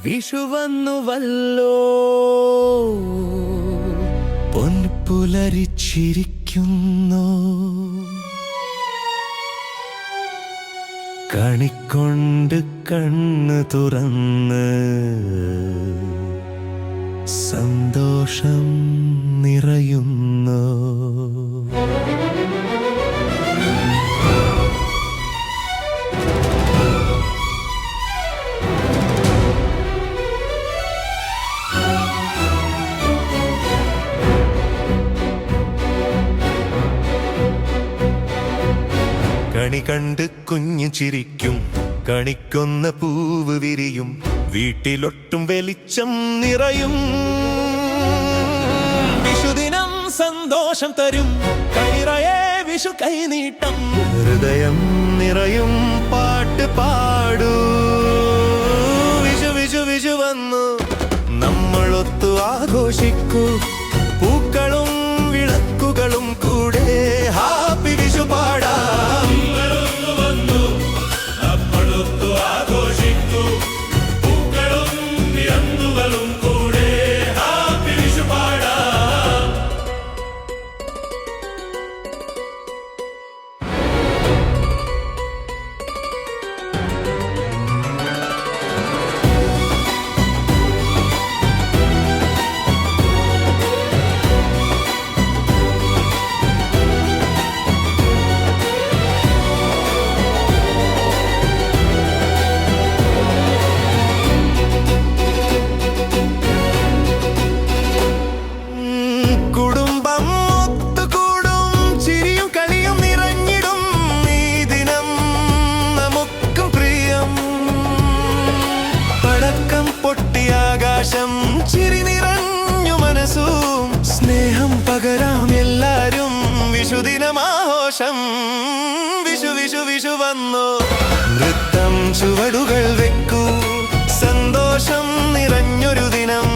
വിഷുവന്നുവല്ലോ പൊൻപുലരിച്ചിരിക്കുന്നു കണിക്കൊണ്ട് കണ്ണ് തുറന്ന് സന്തോഷം നിറയുന്നു. കണി കണ്ട് കുഞ്ഞു ചിരിക്കും, കണിക്കൊന്ന പൂവ് വിരിയും, വീട്ടിലൊട്ടും വെളിച്ചം നിറയും. വിഷുദിനം സന്തോഷം തരും, കൈറയെ വിഷു കൈനീട്ടം. ഹൃദയം നിറയും പാട്ട് പാടൂ, വിഷു വിഷു വിഷു വന്നു നമ്മളൊത്തു ആഘോഷിക്കൂ. പൂക്കളും വിളക്കുകളും കൂടെ ഹാപ്പി വിഷു പാടാം. ചിരി നിറഞ്ഞു മനസ്സും സ്നേഹം പകരാം എല്ലാരും. വിഷുദിനമാഘോഷം വിഷു വിഷു വിഷു വന്നു. നൃത്തം ചുവടുകൾ വെക്കൂ, സന്തോഷം നിറഞ്ഞൊരു ദിനം.